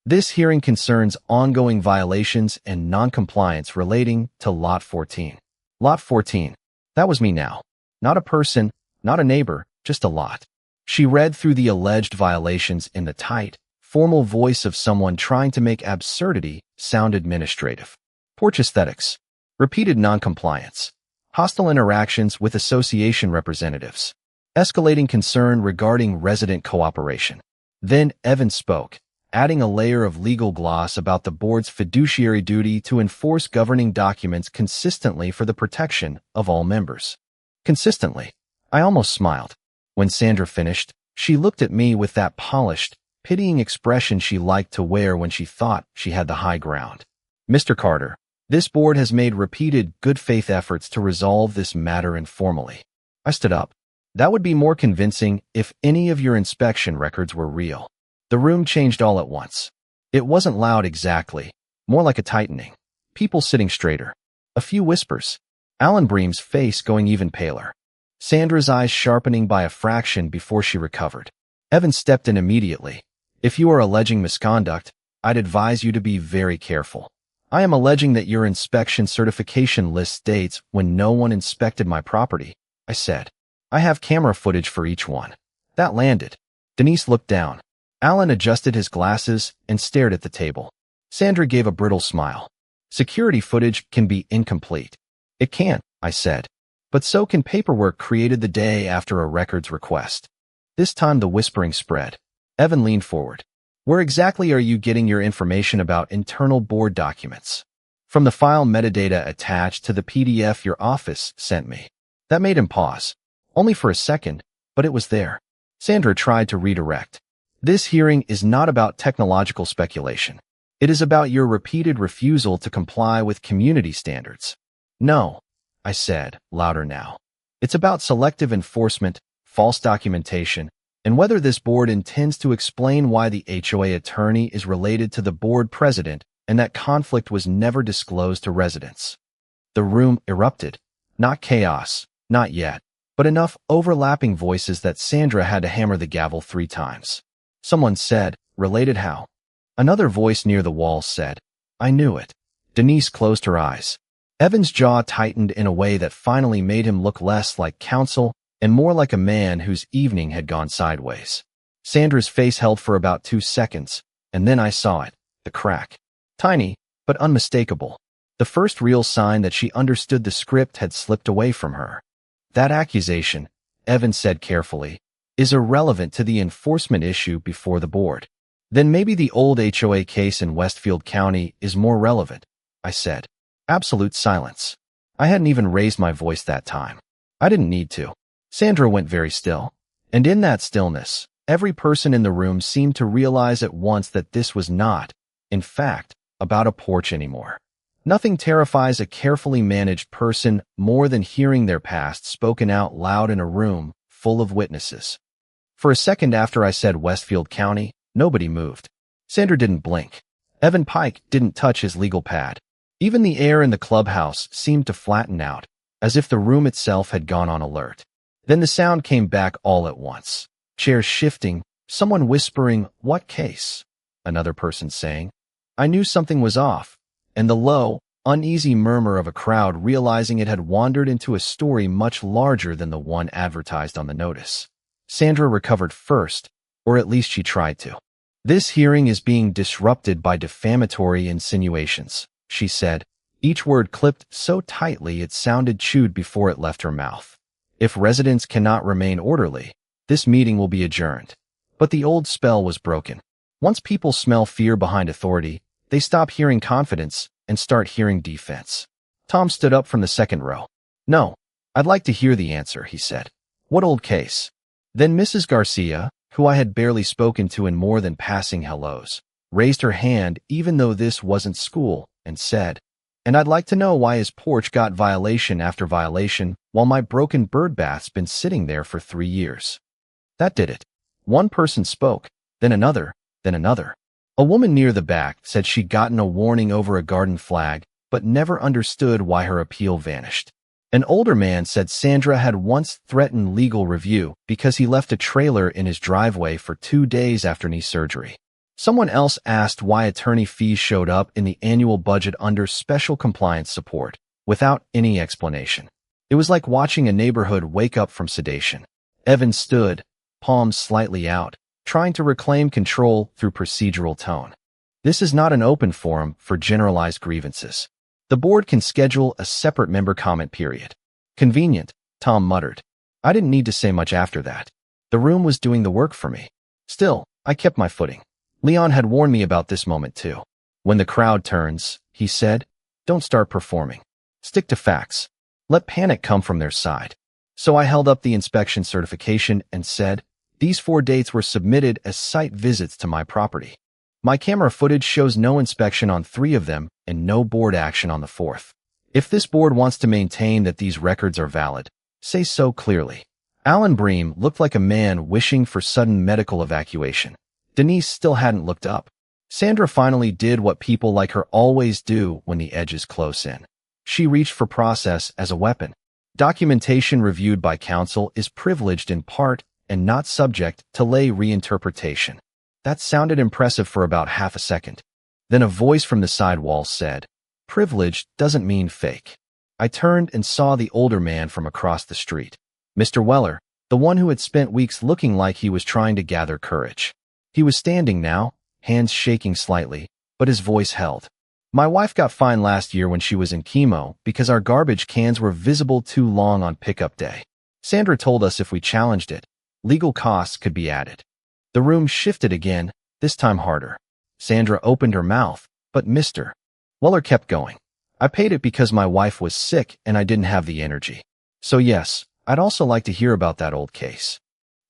"This hearing concerns ongoing violations and noncompliance relating to Lot 14. Lot 14. That was me now. Not a person, not a neighbor, just a lot." She read through the alleged violations in the tight, formal voice of someone trying to make absurdity sound administrative. Porch aesthetics. Repeated noncompliance. Hostile interactions with association representatives. Escalating concern regarding resident cooperation. Then Evan spoke, adding a layer of legal gloss about the board's fiduciary duty to enforce governing documents consistently for the protection of all members. Consistently. I almost smiled. When Sandra finished, she looked at me with that polished, pitying expression she liked to wear when she thought she had the high ground. "Mr. Carter, this board has made repeated good faith efforts to resolve this matter informally." I stood up. "That would be more convincing if any of your inspection records were real." The room changed all at once. It wasn't loud exactly, more like a tightening. People sitting straighter. A few whispers. Alan Bream's face going even paler. Sandra's eyes sharpening by a fraction before she recovered. Evan stepped in immediately. If you are alleging misconduct, I'd advise you to be very careful. I am alleging that your inspection certification list states when no one inspected my property, I said. I have camera footage for each one. That landed. Denise looked down. Alan adjusted his glasses and stared at the table. Sandra gave a brittle smile. Security footage can be incomplete. It can, I said. But so can paperwork created the day after a records request. This time the whispering spread. Evan leaned forward. Where exactly are you getting your information about internal board documents? From the file metadata attached to the PDF your office sent me. That made him pause. Only for a second, but it was there. Sandra tried to redirect. This hearing is not about technological speculation. It is about your repeated refusal to comply with community standards. No, I said, louder now. It's about selective enforcement, false documentation, and whether this board intends to explain why the HOA attorney is related to the board president and that conflict was never disclosed to residents. The room erupted. Not chaos, not yet, but enough overlapping voices that Sandra had to hammer the gavel 3 times. Someone said, related how? Another voice near the wall said, I knew it. Denise closed her eyes. Evan's jaw tightened in a way that finally made him look less like counsel and more like a man whose evening had gone sideways. Sandra's face held for about 2 seconds, and then I saw it, the crack. Tiny, but unmistakable. The first real sign that she understood the script had slipped away from her. That accusation, Evan said carefully, is irrelevant to the enforcement issue before the board. Then maybe the old HOA case in Westfield County is more relevant, I said. Absolute silence. I hadn't even raised my voice that time. I didn't need to. Sandra went very still. And in that stillness, every person in the room seemed to realize at once that this was not, in fact, about a porch anymore. Nothing terrifies a carefully managed person more than hearing their past spoken out loud in a room full of witnesses. For a second after I said Westfield County, nobody moved. Sandra didn't blink. Evan Pike didn't touch his legal pad. Even the air in the clubhouse seemed to flatten out, as if the room itself had gone on alert. Then the sound came back all at once. Chairs shifting, someone whispering, "What case?" Another person saying, "I knew something was off," and the low, uneasy murmur of a crowd realizing it had wandered into a story much larger than the one advertised on the notice. Sandra recovered first, or at least she tried to. "This hearing is being disrupted by defamatory insinuations," she said, each word clipped so tightly it sounded chewed before it left her mouth. "If residents cannot remain orderly, this meeting will be adjourned." But the old spell was broken. Once people smell fear behind authority, they stop hearing confidence and start hearing defense. Tom stood up from the second row. "No, I'd like to hear the answer," he said. "What old case?" Then Mrs. Garcia, who I had barely spoken to in more than passing hellos, raised her hand even though this wasn't school and said, "And I'd like to know why his porch got violation after violation while my broken bird bath's been sitting there for 3 years. That did it. One person spoke, then another, then another. A woman near the back said she'd gotten a warning over a garden flag, but never understood why her appeal vanished. An older man said Sandra had once threatened legal review because he left a trailer in his driveway for 2 days after knee surgery. Someone else asked why attorney fees showed up in the annual budget under special compliance support, without any explanation. It was like watching a neighborhood wake up from sedation. Evan stood, palms slightly out, trying to reclaim control through procedural tone. "This is not an open forum for generalized grievances. The board can schedule a separate member comment period." "Convenient," Tom muttered. I didn't need to say much after that. The room was doing the work for me. Still, I kept my footing. Leon had warned me about this moment too. "When the crowd turns," he said, "don't start performing. Stick to facts. Let panic come from their side." So I held up the inspection certification and said, "These 4 dates were submitted as site visits to my property. My camera footage shows no inspection on 3 of them and no board action on the 4th. If this board wants to maintain that these records are valid, say so clearly." Alan Bream looked like a man wishing for sudden medical evacuation. Denise still hadn't looked up. Sandra finally did what people like her always do when the edge is close in. She reached for process as a weapon. Documentation reviewed by counsel is privileged in part and not subject to lay reinterpretation. That sounded impressive for about half a second. Then a voice from the side wall said, "Privilege doesn't mean fake." I turned and saw the older man from across the street. Mr. Weller, the one who had spent weeks looking like he was trying to gather courage. He was standing now, hands shaking slightly, but his voice held. "My wife got fined last year when she was in chemo because our garbage cans were visible too long on pickup day. Sandra told us if we challenged it, legal costs could be added." The room shifted again, this time harder. Sandra opened her mouth, but Mr. Weller kept going. "I paid it because my wife was sick and I didn't have the energy. So yes, I'd also like to hear about that old case."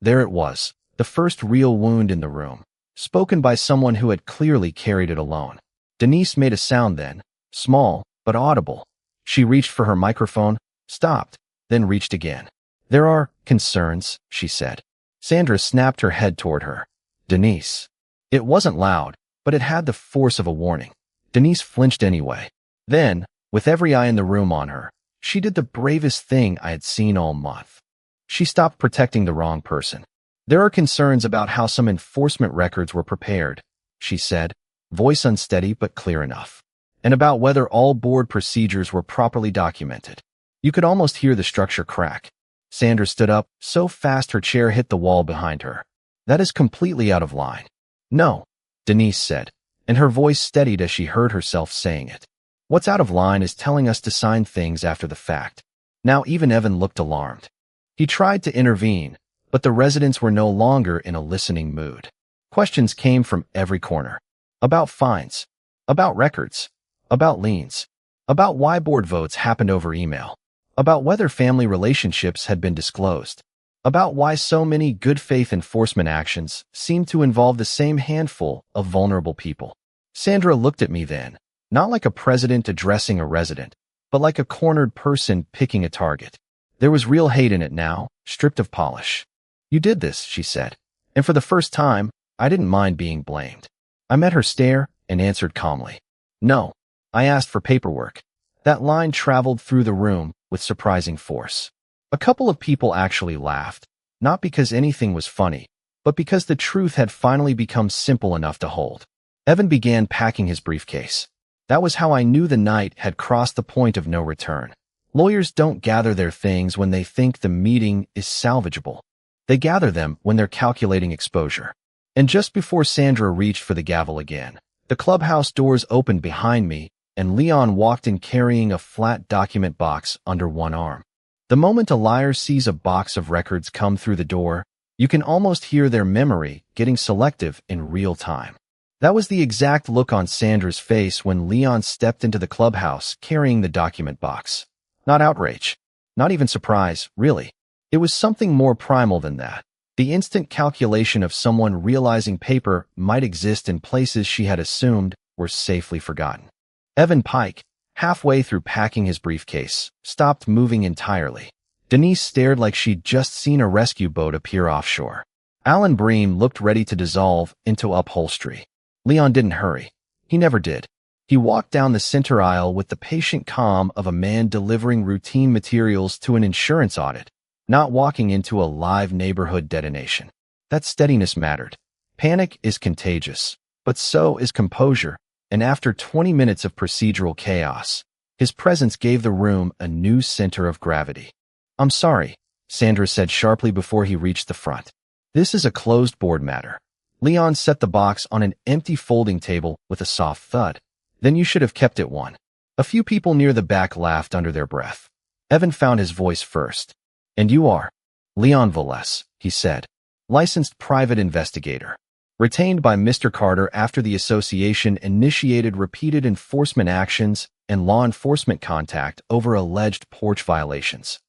There it was, the first real wound in the room, spoken by someone who had clearly carried it alone. Denise made a sound then, small but audible. She reached for her microphone, stopped, then reached again. "There are concerns," she said. Sandra snapped her head toward her. "Denise." It wasn't loud, but it had the force of a warning. Denise flinched anyway. Then, with every eye in the room on her, she did the bravest thing I had seen all month. She stopped protecting the wrong person. "There are concerns about how some enforcement records were prepared," she said, voice unsteady but clear enough, "and about whether all board procedures were properly documented." You could almost hear the structure crack. Sandra stood up, so fast her chair hit the wall behind her. "That is completely out of line." "No," Denise said, and her voice steadied as she heard herself saying it. "What's out of line is telling us to sign things after the fact." Now even Evan looked alarmed. He tried to intervene, but the residents were no longer in a listening mood. Questions came from every corner. About fines, about records, about liens, about why board votes happened over email, about whether family relationships had been disclosed, about why so many good-faith enforcement actions seemed to involve the same handful of vulnerable people. Sandra looked at me then, not like a president addressing a resident, but like a cornered person picking a target. There was real hate in it now, stripped of polish. "You did this," she said, and for the first time, I didn't mind being blamed. I met her stare and answered calmly. "No, I asked for paperwork." That line traveled through the room with surprising force. A couple of people actually laughed, not because anything was funny, but because the truth had finally become simple enough to hold. Evan began packing his briefcase. That was how I knew the night had crossed the point of no return. Lawyers don't gather their things when they think the meeting is salvageable. They gather them when they're calculating exposure. And just before Sandra reached for the gavel again, the clubhouse doors opened behind me, and Leon walked in carrying a flat document box under one arm. The moment a liar sees a box of records come through the door, you can almost hear their memory getting selective in real time. That was the exact look on Sandra's face when Leon stepped into the clubhouse carrying the document box. Not outrage. Not even surprise, really. It was something more primal than that. The instant calculation of someone realizing paper might exist in places she had assumed were safely forgotten. Evan Pike, halfway through packing his briefcase, stopped moving entirely. Denise stared like she'd just seen a rescue boat appear offshore. Alan Bream looked ready to dissolve into upholstery. Leon didn't hurry. He never did. He walked down the center aisle with the patient calm of a man delivering routine materials to an insurance audit, not walking into a live neighborhood detonation. That steadiness mattered. Panic is contagious, but so is composure, and after 20 minutes of procedural chaos, his presence gave the room a new center of gravity. "I'm sorry," Sandra said sharply before he reached the front. "This is a closed board matter." Leon set the box on an empty folding table with a soft thud. "Then you should have kept it one." A few people near the back laughed under their breath. Evan found his voice first. "And you are?" "Leon Velez," he said. "Licensed private investigator. Retained by Mr. Carter after the association initiated repeated enforcement actions and law enforcement contact over alleged porch violations."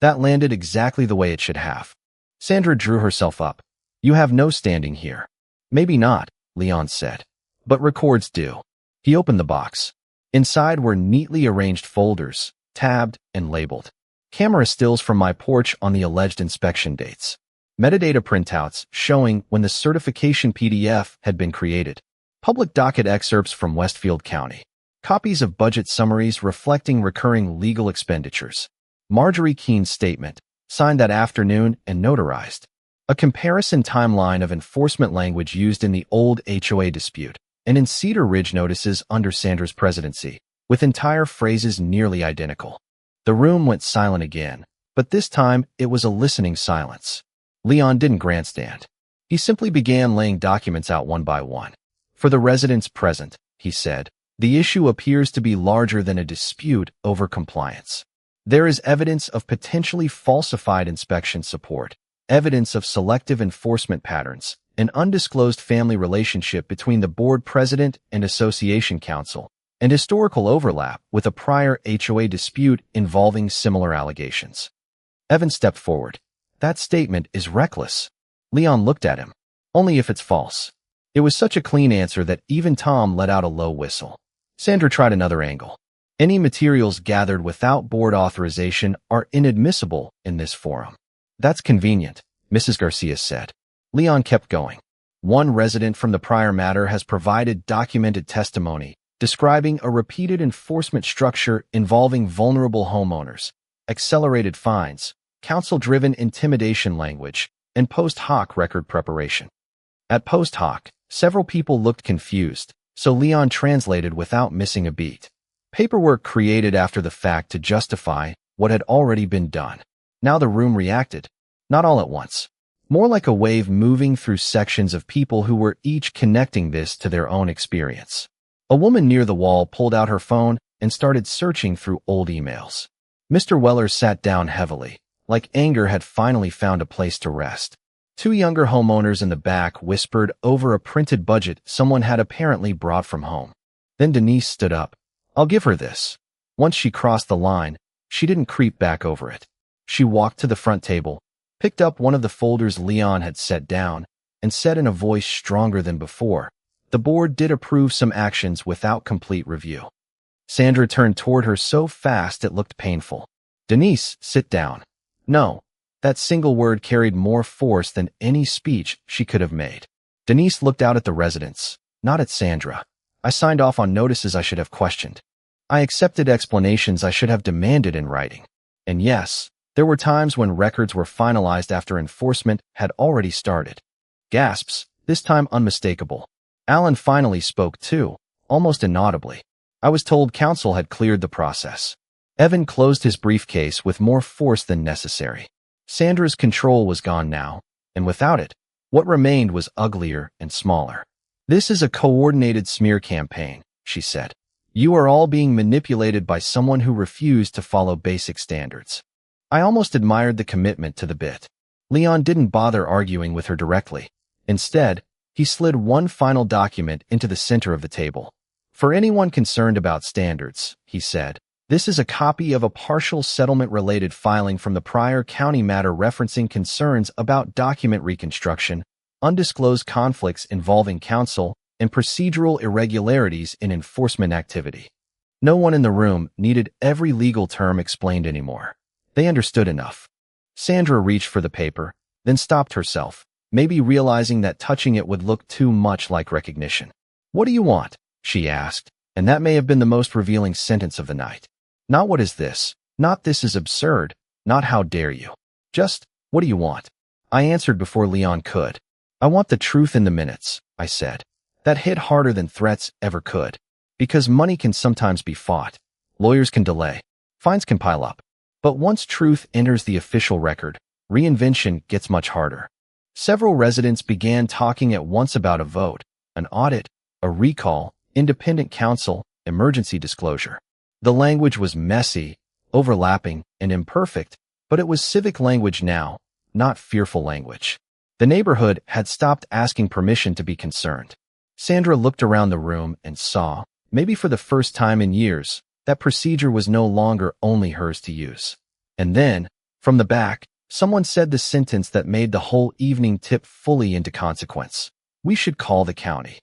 That landed exactly the way it should have. Sandra drew herself up. "You have no standing here." "Maybe not," Leon said. "But records do." He opened the box. Inside were neatly arranged folders, tabbed and labeled. Camera stills from my porch on the alleged inspection dates. Metadata printouts showing when the certification PDF had been created. Public docket excerpts from Westfield County. Copies of budget summaries reflecting recurring legal expenditures. Marjorie Keene's statement, signed that afternoon and notarized. A comparison timeline of enforcement language used in the old HOA dispute and in Cedar Ridge notices under Sandra's presidency, with entire phrases nearly identical. The room went silent again, but this time it was a listening silence. Leon didn't grandstand. He simply began laying documents out one by one. For the residents present, he said, the issue appears to be larger than a dispute over compliance. There is evidence of potentially falsified inspection support, evidence of selective enforcement patterns, an undisclosed family relationship between the board president and association counsel, and historical overlap with a prior HOA dispute involving similar allegations. Evan stepped forward. That statement is reckless. Leon looked at him. Only if it's false. It was such a clean answer that even Tom let out a low whistle. Sandra tried another angle. Any materials gathered without board authorization are inadmissible in this forum. That's convenient, Mrs. Garcia said. Leon kept going. One resident from the prior matter has provided documented testimony describing a repeated enforcement structure involving vulnerable homeowners, accelerated fines, council-driven intimidation language, and post hoc record preparation. At post hoc, several people looked confused, so Leon translated without missing a beat. Paperwork created after the fact to justify what had already been done. Now the room reacted, not all at once. More like a wave moving through sections of people who were each connecting this to their own experience. A woman near the wall pulled out her phone and started searching through old emails. Mr. Weller sat down heavily, like anger had finally found a place to rest. Two younger homeowners in the back whispered over a printed budget someone had apparently brought from home. Then Denise stood up. I'll give her this. Once she crossed the line, she didn't creep back over it. She walked to the front table, picked up one of the folders Leon had set down, and said in a voice stronger than before, the board did approve some actions without complete review. Sandra turned toward her so fast it looked painful. Denise, sit down. No. That single word carried more force than any speech she could have made. Denise looked out at the residents, not at Sandra. I signed off on notices I should have questioned. I accepted explanations I should have demanded in writing. And yes, there were times when records were finalized after enforcement had already started. Gasps, this time unmistakable. Alan finally spoke too, almost inaudibly. I was told counsel had cleared the process. Evan closed his briefcase with more force than necessary. Sandra's control was gone now, and without it, what remained was uglier and smaller. This is a coordinated smear campaign, she said. You are all being manipulated by someone who refused to follow basic standards. I almost admired the commitment to the bit. Leon didn't bother arguing with her directly. Instead, he slid one final document into the center of the table. For anyone concerned about standards, he said, this is a copy of a partial settlement-related filing from the prior county matter referencing concerns about document reconstruction, undisclosed conflicts involving counsel, and procedural irregularities in enforcement activity. No one in the room needed every legal term explained anymore. They understood enough. Sandra reached for the paper, then stopped herself, maybe realizing that touching it would look too much like recognition. What do you want? She asked, and that may have been the most revealing sentence of the night. Not what is this, not this is absurd, not how dare you. Just, what do you want? I answered before Leon could. I want the truth in the minutes, I said. That hit harder than threats ever could. Because money can sometimes be fought. Lawyers can delay. Fines can pile up. But once truth enters the official record, reinvention gets much harder. Several residents began talking at once about a vote, an audit, a recall, independent counsel, emergency disclosure. The language was messy, overlapping, and imperfect, but it was civic language now, not fearful language. The neighborhood had stopped asking permission to be concerned. Sandra looked around the room and saw, maybe for the first time in years, that procedure was no longer only hers to use. And then, from the back, someone said the sentence that made the whole evening tip fully into consequence. We should call the county.